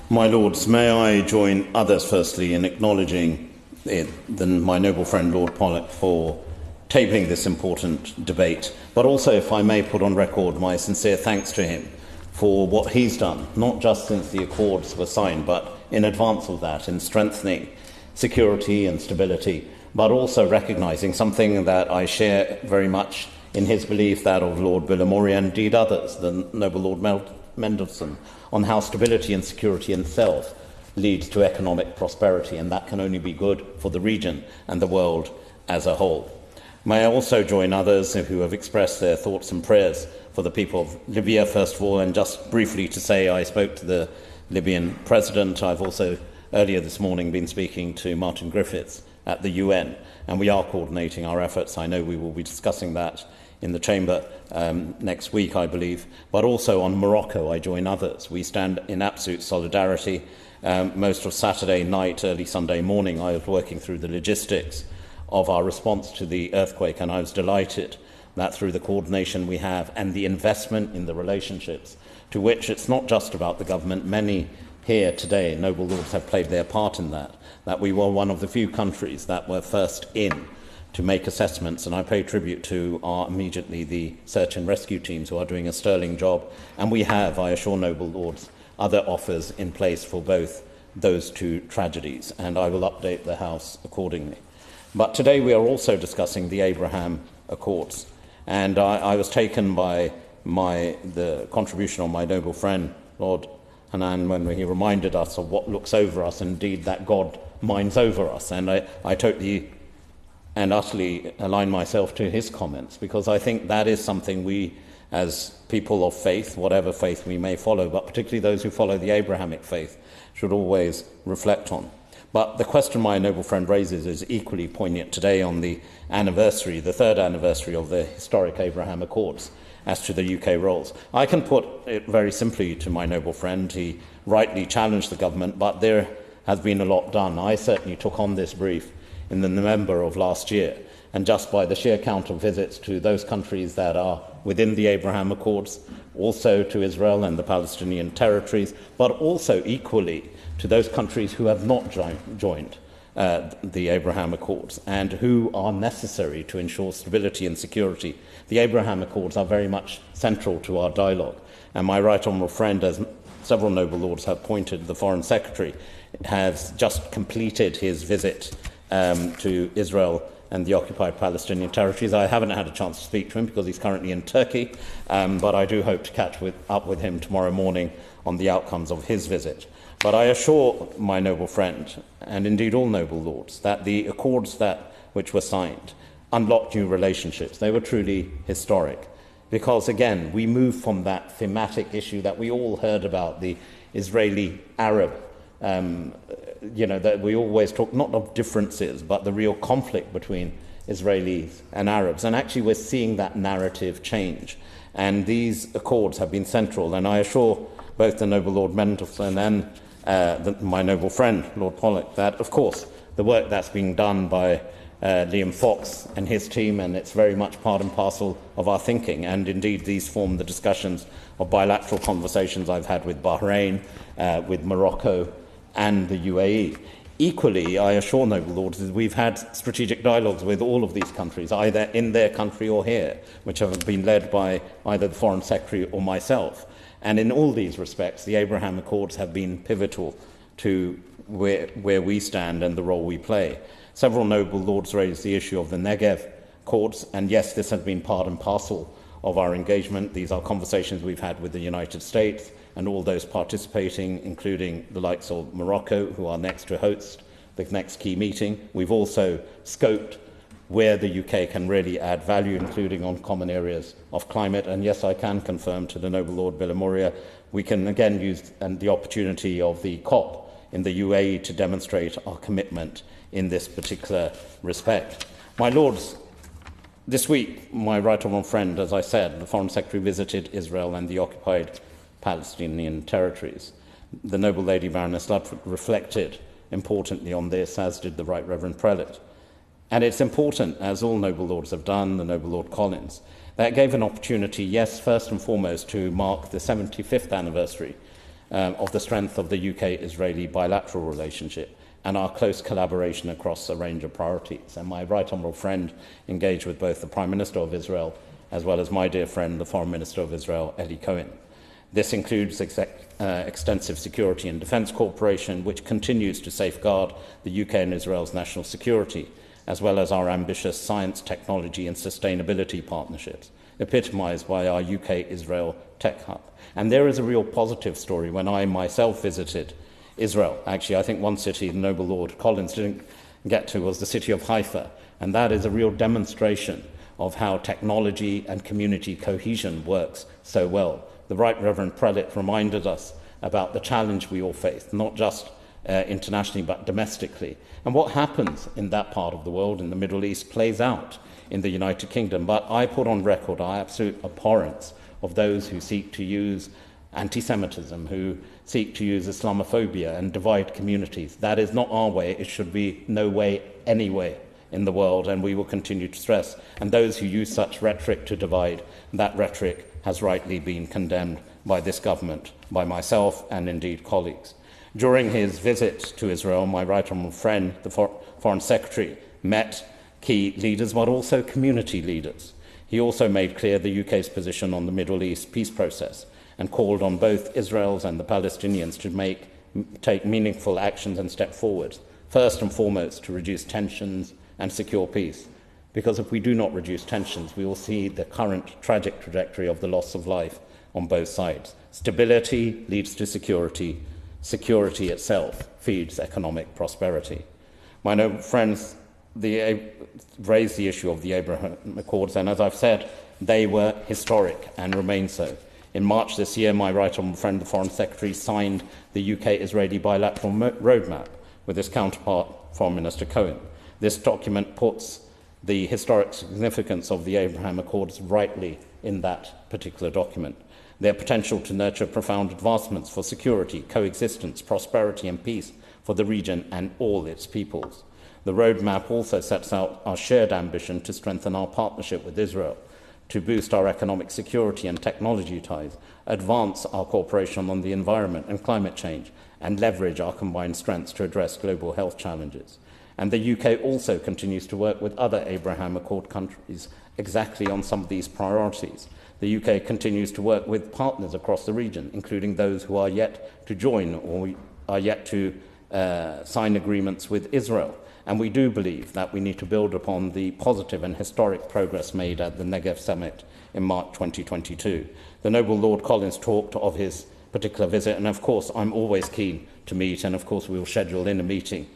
My Lords, may I join others firstly in acknowledging my noble friend Lord Pollock for tabling this important debate, but also, if I may put on record my sincere thanks to him for what he's done, not just since the Accords were signed, but in advance of that, in strengthening security and stability, but also recognising something that I share very much in his belief, that of Lord Bilimoria and indeed others, the noble Lord Mendelssohn, on how stability and security in itself leads to economic prosperity, and that can only be good for the region and the world as a whole. May I also join others who have expressed their thoughts and prayers for the people of Libya, first of all, and just briefly to say I spoke to the Libyan president. I've also earlier this morning been speaking to Martin Griffiths at the UN, and we are coordinating our efforts. I know we will be discussing that in the chamber next week, I believe, but also on Morocco, I join others. We stand in absolute solidarity. Most of Saturday night, early Sunday morning, I was working through the logistics of our response to the earthquake, and I was delighted that through the coordination we have and the investment in the relationships, to which it's not just about the government, many here today, noble lords, have played their part in that we were one of the few countries that were first in to make assessments, and I pay tribute to immediately the search and rescue teams who are doing a sterling job, and we have, I assure noble lords, other offers in place for both those two tragedies, and I will update the House accordingly. But today we are also discussing the Abraham Accords, and I was taken by the contribution of my noble friend, Lord Hanan, when he reminded us of what looks over us, and indeed that God minds over us, and I totally and utterly align myself to his comments, because I think that is something we, as people of faith, whatever faith we may follow, but particularly those who follow the Abrahamic faith, should always reflect on. But the question my noble friend raises is equally poignant today on the anniversary, the third anniversary of the historic Abraham Accords, as to the UK roles. I can put it very simply to my noble friend. He rightly challenged the government, but there has been a lot done. I certainly took on this brief in the November of last year, and just by the sheer count of visits to those countries that are within the Abraham Accords, also to Israel and the Palestinian territories, but also equally to those countries who have not joined the Abraham Accords and who are necessary to ensure stability and security. The Abraham Accords are very much central to our dialogue, and my right honourable friend, as several noble lords have pointed, the Foreign Secretary, has just completed his visit to Israel and the occupied Palestinian territories. I haven't had a chance to speak to him because he's currently in Turkey, but I do hope to catch up with him tomorrow morning on the outcomes of his visit. But I assure my noble friend, and indeed all noble lords, that the accords which were signed unlocked new relationships. They were truly historic, because again we moved from that thematic issue that we all heard about, the Israeli-Arab, that we always talk not of differences, but the real conflict between Israelis and Arabs. And actually we're seeing that narrative change. And these accords have been central. And I assure both the noble Lord Mendelssohn and my noble friend, Lord Pollock, that, of course, the work that's being done by Liam Fox and his team, and it's very much part and parcel of our thinking. And indeed, these form the discussions of bilateral conversations I've had with Bahrain, with Morocco, and the UAE. Equally, I assure noble lords, we've had strategic dialogues with all of these countries, either in their country or here, which have been led by either the Foreign Secretary or myself. And in all these respects, the Abraham Accords have been pivotal to where we stand and the role we play. Several noble lords raised the issue of the Negev Accords, and yes, this has been part and parcel of our engagement. These are conversations we've had with the United States and all those participating, including the likes of Morocco, who are next to host the next key meeting. We've also scoped where the UK can really add value, including on common areas of climate. And yes, I can confirm to the noble Lord Bilimoria, we can again use the opportunity of the COP in the UAE to demonstrate our commitment in this particular respect. My lords, this week, my right honourable friend, as I said, the Foreign Secretary visited Israel and the occupied Palestinian territories. The noble Lady Baroness Ludford reflected importantly on this, as did the Right Reverend Prelate. And it's important, as all noble lords have done, the noble Lord Collins, that gave an opportunity, yes, first and foremost, to mark the 75th anniversary of the strength of the UK-Israeli bilateral relationship and our close collaboration across a range of priorities. And my right honourable friend engaged with both the Prime Minister of Israel as well as my dear friend, the Foreign Minister of Israel, Eli Cohen. This includes extensive security and defence cooperation, which continues to safeguard the UK and Israel's national security, as well as our ambitious science, technology and sustainability partnerships, epitomised by our UK-Israel Tech Hub. And there is a real positive story. When I myself visited Israel, actually I think one city the noble Lord Collins didn't get to was the city of Haifa, and that is a real demonstration of how technology and community cohesion works so well. The Right Reverend Prelate reminded us about the challenge we all face, not just internationally but domestically. And what happens in that part of the world, in the Middle East, plays out in the United Kingdom. But I put on record our absolute abhorrence of those who seek to use anti-Semitism, who seek to use Islamophobia and divide communities. That is not our way. It should be no way, any way in the world, and we will continue to stress. And those who use such rhetoric to divide, that rhetoric has rightly been condemned by this government, by myself and indeed colleagues. During his visit to Israel, my right honourable friend, the Foreign Secretary, met key leaders but also community leaders. He also made clear the UK's position on the Middle East peace process and called on both Israel's and the Palestinians to take meaningful actions and step forward, first and foremost to reduce tensions and secure peace. Because if we do not reduce tensions, we will see the current tragic trajectory of the loss of life on both sides. Stability leads to security. Security itself feeds economic prosperity. My noble friends raised the issue of the Abraham Accords, and as I've said, they were historic and remain so. In March this year, my right honourable friend, the Foreign Secretary, signed the UK-Israeli bilateral roadmap with his counterpart, Foreign Minister Cohen. This document puts the historic significance of the Abraham Accords rightly in that particular document. Their potential to nurture profound advancements for security, coexistence, prosperity and peace for the region and all its peoples. The roadmap also sets out our shared ambition to strengthen our partnership with Israel, to boost our economic security and technology ties, advance our cooperation on the environment and climate change, and leverage our combined strengths to address global health challenges. And the UK also continues to work with other Abraham Accord countries exactly on some of these priorities. The UK continues to work with partners across the region, including those who are yet to join or are yet to sign agreements with Israel. And we do believe that we need to build upon the positive and historic progress made at the Negev Summit in March 2022. The noble Lord Collins talked of his particular visit, and of course I'm always keen to meet, and of course we will schedule in a meeting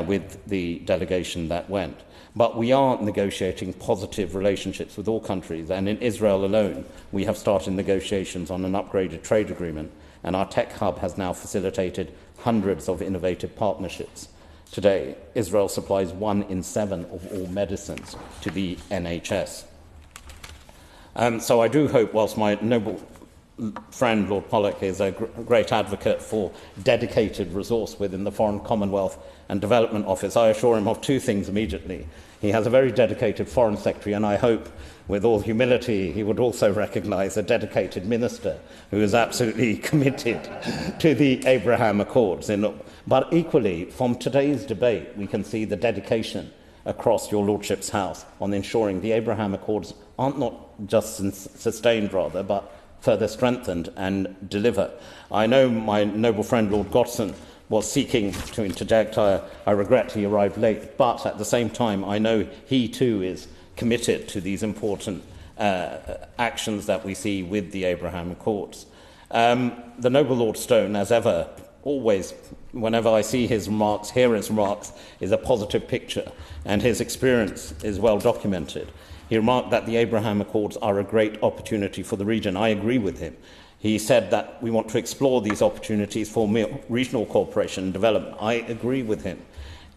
with the delegation that went. But we are negotiating positive relationships with all countries, and in Israel alone we have started negotiations on an upgraded trade agreement, and our tech hub has now facilitated hundreds of innovative partnerships. Today, Israel supplies 1 in 7 of all medicines to the NHS. So I do hope, whilst my noble friend Lord Pollock is a great advocate for dedicated resource within the Foreign Commonwealth and Development Office, I assure him of two things immediately. He has a very dedicated Foreign Secretary, and I hope, with all humility, he would also recognise a dedicated minister who is absolutely committed to the Abraham Accords. But equally, from today's debate, we can see the dedication across your Lordship's House on ensuring the Abraham Accords aren't not just sustained, but further strengthened and deliver. I know my noble friend Lord Godson was seeking to interject. I regret he arrived late, but at the same time I know he too is committed to these important actions that we see with the Abraham Accords. The noble Lord Stone, as ever, always, whenever I see his remarks, hear his remarks, is a positive picture, and his experience is well documented. He remarked that the Abraham Accords are a great opportunity for the region. I agree with him. He said that we want to explore these opportunities for regional cooperation and development. I agree with him.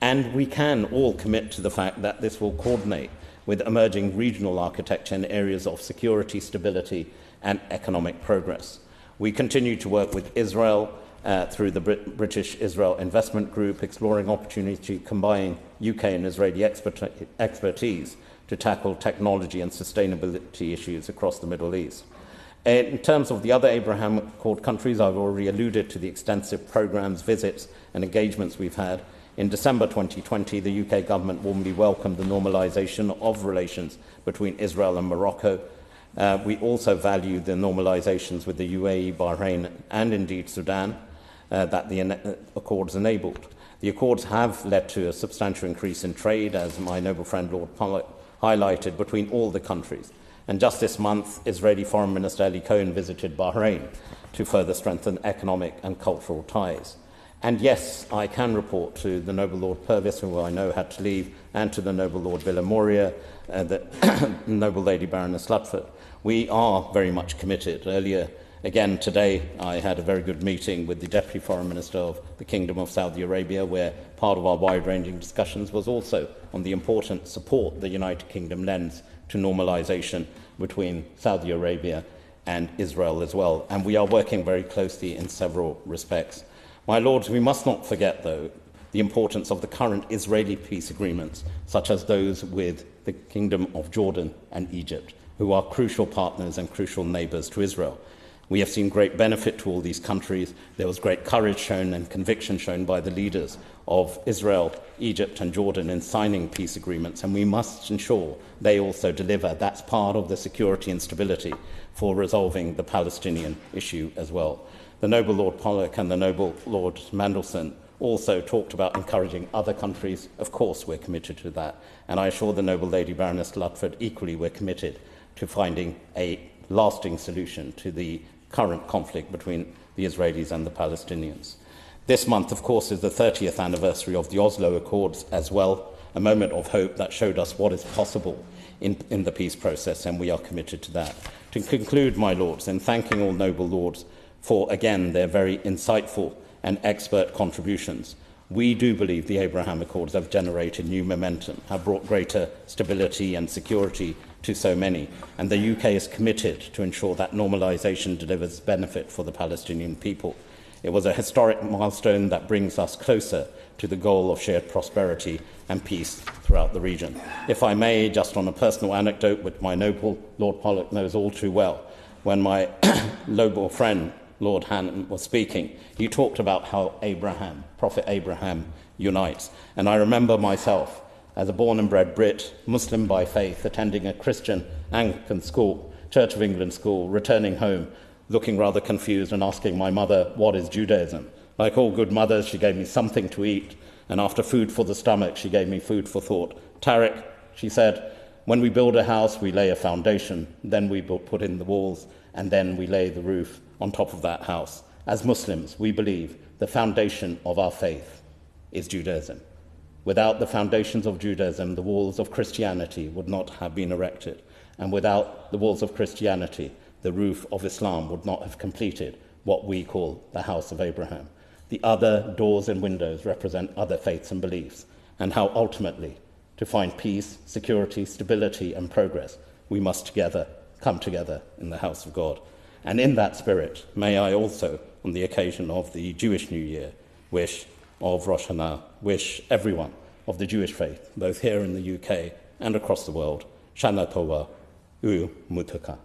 And we can all commit to the fact that this will coordinate with emerging regional architecture in areas of security, stability, and economic progress. We continue to work with Israel through the British Israel Investment Group, exploring opportunity combining UK and Israeli expertise to tackle technology and sustainability issues across the Middle East. In terms of the other Abraham Accord countries, I've already alluded to the extensive programs, visits, and engagements we've had. In December 2020, the UK government warmly welcomed the normalisation of relations between Israel and Morocco. We also value the normalisations with the UAE, Bahrain, and indeed Sudan that the Accords enabled. The Accords have led to a substantial increase in trade, as my noble friend Lord Pollock highlighted, between all the countries. And just this month, Israeli Foreign Minister Eli Cohen visited Bahrain to further strengthen economic and cultural ties. And yes, I can report to the noble Lord Purvis, who I know had to leave, and to the noble Lord Villamoria, the noble Lady Baroness Lutford. We are very much committed. Earlier, again today, I had a very good meeting with the Deputy Foreign Minister of the Kingdom of Saudi Arabia, where part of our wide-ranging discussions was also on the important support the United Kingdom lends to normalisation between Saudi Arabia and Israel as well. And we are working very closely in several respects. My Lords, we must not forget, though, the importance of the current Israeli peace agreements, such as those with the Kingdom of Jordan and Egypt, who are crucial partners and crucial neighbours to Israel. We have seen great benefit to all these countries. There was great courage shown and conviction shown by the leaders of Israel, Egypt and Jordan in signing peace agreements, and we must ensure they also deliver. That's part of the security and stability for resolving the Palestinian issue as well. The noble Lord Pollock and the noble Lord Mandelson also talked about encouraging other countries. Of course, we're committed to that. And I assure the noble Lady Baroness Lutford equally we're committed to finding a lasting solution to the current conflict between the Israelis and the Palestinians. This month, of course, is the 30th anniversary of the Oslo Accords as well, a moment of hope that showed us what is possible in the peace process, and we are committed to that. To conclude, my Lords, in thanking all noble Lords for, again, their very insightful and expert contributions, we do believe the Abraham Accords have generated new momentum, have brought greater stability and security to so many, and the UK is committed to ensure that normalisation delivers benefit for the Palestinian people. It was a historic milestone that brings us closer to the goal of shared prosperity and peace throughout the region. If I may, just on a personal anecdote, which my noble Lord Pollock knows all too well, when my noble friend Lord Hannon was speaking, he talked about how Abraham, Prophet Abraham, unites. And I remember myself, as a born and bred Brit, Muslim by faith, attending a Christian Anglican school, Church of England school, returning home, looking rather confused and asking my mother, what is Judaism? Like all good mothers, she gave me something to eat, and after food for the stomach, she gave me food for thought. Tariq, she said, when we build a house, we lay a foundation, then we put in the walls, and then we lay the roof on top of that house. As Muslims, we believe the foundation of our faith is Judaism. Without the foundations of Judaism, the walls of Christianity would not have been erected. And without the walls of Christianity, the roof of Islam would not have completed what we call the House of Abraham. The other doors and windows represent other faiths and beliefs, and how ultimately, to find peace, security, stability, and progress, we must come together in the house of God. And in that spirit, may I also, on the occasion of the Jewish New Year, wish everyone of the Jewish faith, both here in the UK and across the world, Shana Tova, U Mutaka.